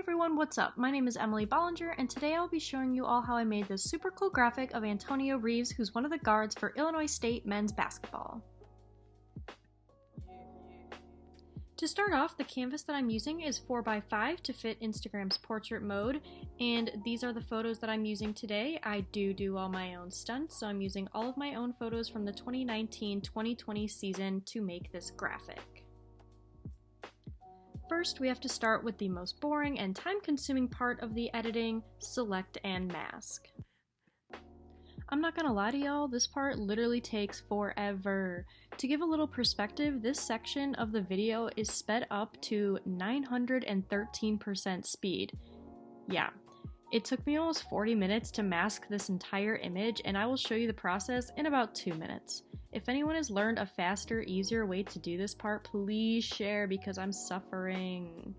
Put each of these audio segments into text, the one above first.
everyone, what's up? My name is Emily Bollinger, and today I'll be showing you all how I made this super cool graphic of Antonio Reeves, who's one of the guards for Illinois State men's basketball. To start off, the canvas that I'm using is 4x5 to fit Instagram's portrait mode, and these are the photos that I'm using today. I do all my own stunts, so I'm using all of my own photos from the 2019-2020 season to make this graphic. First, we have to start with the most boring and time-consuming part of the editing, select and mask. I'm not gonna lie to y'all, this part literally takes forever. To give a little perspective, this section of the video is sped up to 913% speed. Yeah, it took me almost 40 minutes to mask this entire image, and I will show you the process in about 2 minutes. If anyone has learned a faster, easier way to do this part, please share because I'm suffering.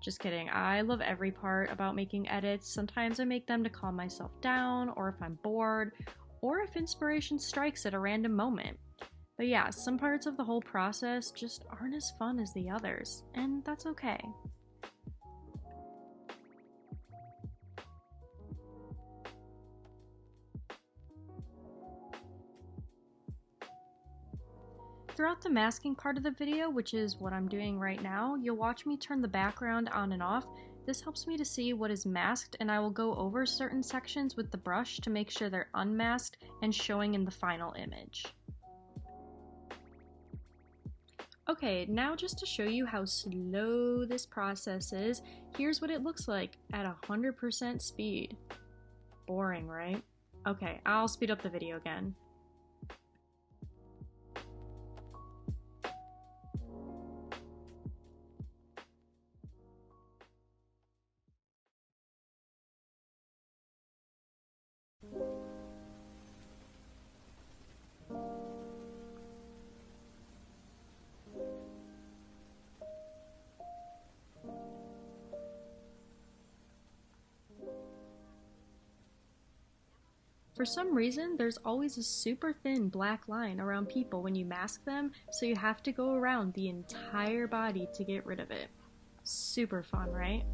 Just kidding, I love every part about making edits. Sometimes I make them to calm myself down, or if I'm bored, or if inspiration strikes at a random moment. But yeah, some parts of the whole process just aren't as fun as the others, and that's okay. Throughout the masking part of the video, which is what I'm doing right now, you'll watch me turn the background on and off. This helps me to see what is masked, and I will go over certain sections with the brush to make sure they're unmasked and showing in the final image. Okay, now just to show you how slow this process is, here's what it looks like at 100% speed. Boring, right? Okay, I'll speed up the video again. For some reason, there's always a super thin black line around people when you mask them, so you have to go around the entire body to get rid of it. Super fun, right?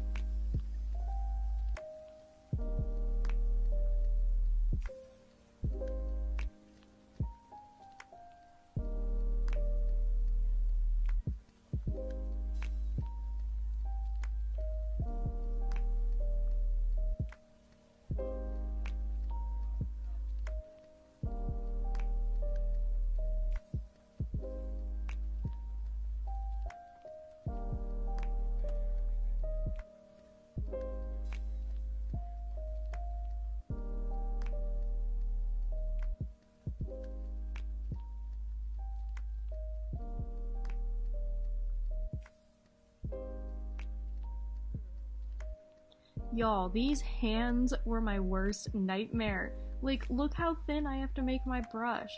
Y'all, these hands were my worst nightmare. Like, look how thin I have to make my brush.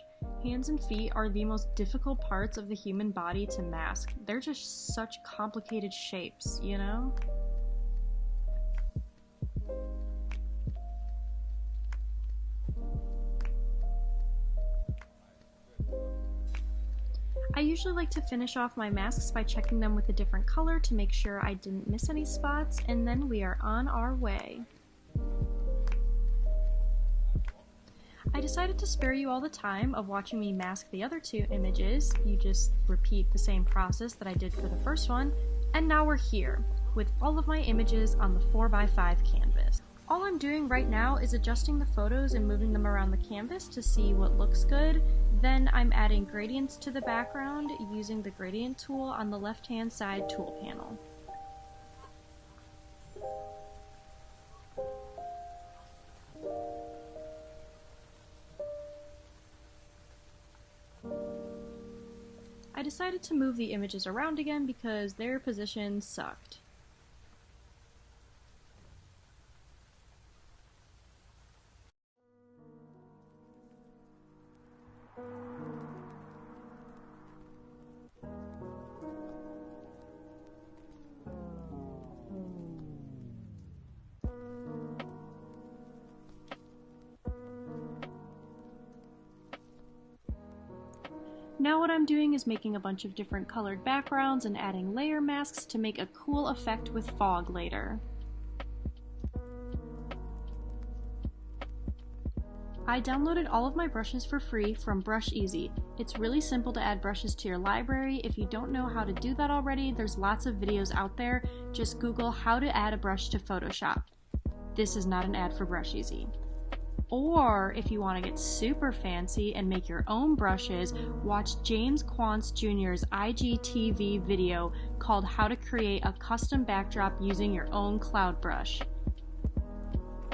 Hands and feet are the most difficult parts of the human body to mask. They're just such complicated shapes, you know? I usually like to finish off my masks by checking them with a different color to make sure I didn't miss any spots, and then we are on our way. I decided to spare you all the time of watching me mask the other two images. You just repeat the same process that I did for the first one, and now we're here, with all of my images on the 4x5 canvas. All I'm doing right now is adjusting the photos and moving them around the canvas to see what looks good. Then I'm adding gradients to the background using the gradient tool on the left-hand side tool panel. I decided to move the images around again because their position sucked. Now what I'm doing is making a bunch of different colored backgrounds and adding layer masks to make a cool effect with fog later. I downloaded all of my brushes for free from Brush Easy. It's really simple to add brushes to your library. If you don't know how to do that already, there's lots of videos out there. Just Google how to add a brush to Photoshop. This is not an ad for Brush Easy. Or if you want to get super fancy and make your own brushes, watch James Quantz Jr.'s IGTV video called How to Create a Custom Backdrop Using Your Own Cloud Brush.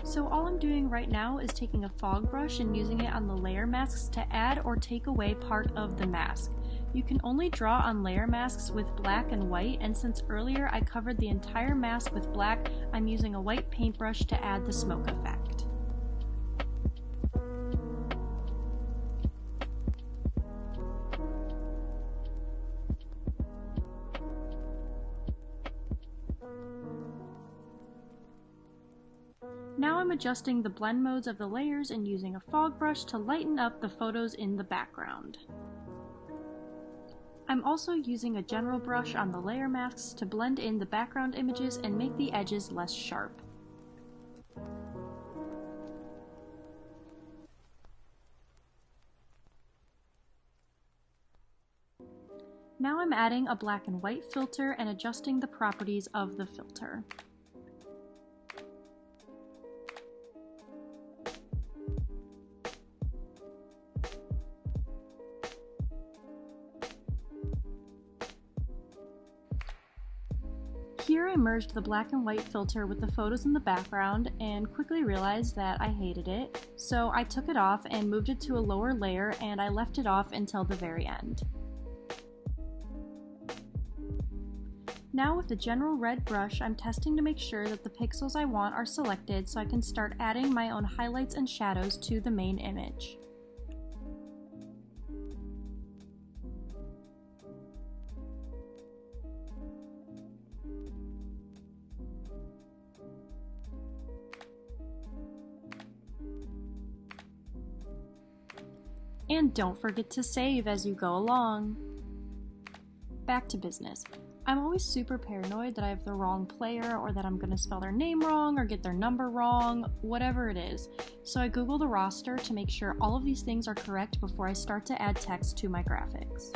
So all I'm doing right now is taking a fog brush and using it on the layer masks to add or take away part of the mask. You can only draw on layer masks with black and white, and since earlier I covered the entire mask with black, I'm using a white paintbrush to add the smoke effect. Now I'm adjusting the blend modes of the layers and using a fog brush to lighten up the photos in the background. I'm also using a general brush on the layer masks to blend in the background images and make the edges less sharp. Now I'm adding a black and white filter and adjusting the properties of the filter. Here I merged the black and white filter with the photos in the background and quickly realized that I hated it, so I took it off and moved it to a lower layer, and I left it off until the very end. Now with the general red brush, I'm testing to make sure that the pixels I want are selected so I can start adding my own highlights and shadows to the main image. And don't forget to save as you go along. Back to business. I'm always super paranoid that I have the wrong player or that I'm going to spell their name wrong or get their number wrong, whatever it is. So I Google the roster to make sure all of these things are correct before I start to add text to my graphics.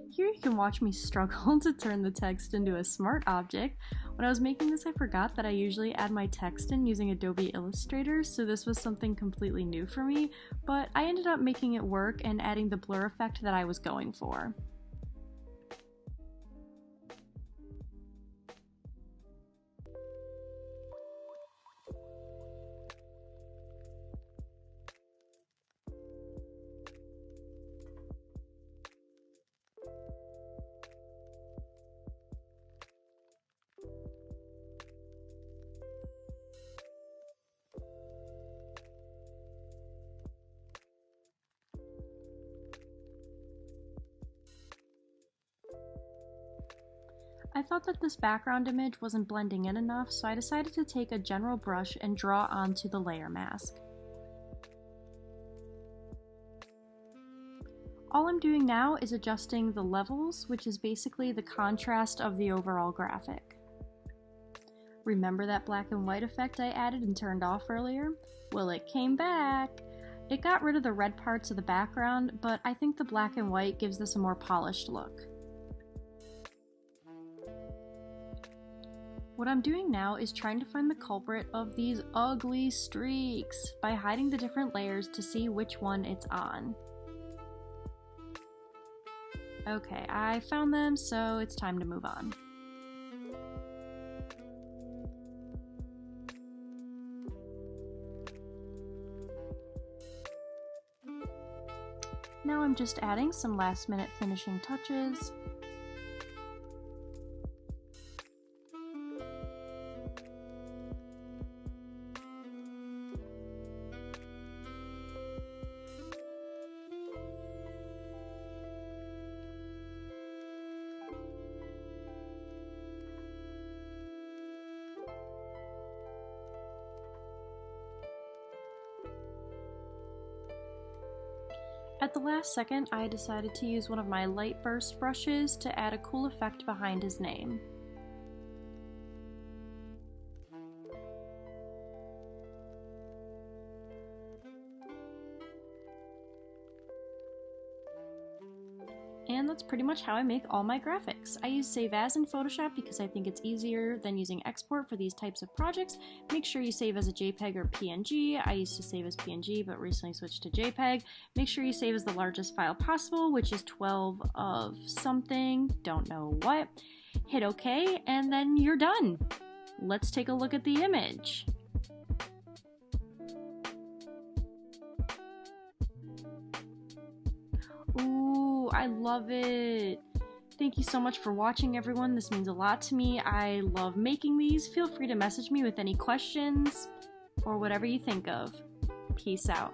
Here you can watch me struggle to turn the text into a smart object. When I was making this, I forgot that I usually add my text in using Adobe Illustrator, so this was something completely new for me, but I ended up making it work and adding the blur effect that I was going for. I thought that this background image wasn't blending in enough, so I decided to take a general brush and draw onto the layer mask. All I'm doing now is adjusting the levels, which is basically the contrast of the overall graphic. Remember that black and white effect I added and turned off earlier? Well, it came back! It got rid of the red parts of the background, but I think the black and white gives this a more polished look. What I'm doing now is trying to find the culprit of these ugly streaks by hiding the different layers to see which one it's on. Okay, I found them, so it's time to move on. Now I'm just adding some last-minute finishing touches. At the last second, I decided to use one of my light burst brushes to add a cool effect behind his name. And that's pretty much how I make all my graphics. I use Save As in Photoshop because I think it's easier than using export for these types of projects. Make sure you save as a JPEG or PNG. I used to save as PNG but recently switched to JPEG. Make sure you save as the largest file possible, which is 12 of something, don't know what. Hit OK, and then you're done. Let's take a look at the image. Ooh, I love it. Thank you so much for watching, everyone. This means a lot to me. I love making these. Feel free to message me with any questions or whatever you think of. Peace out.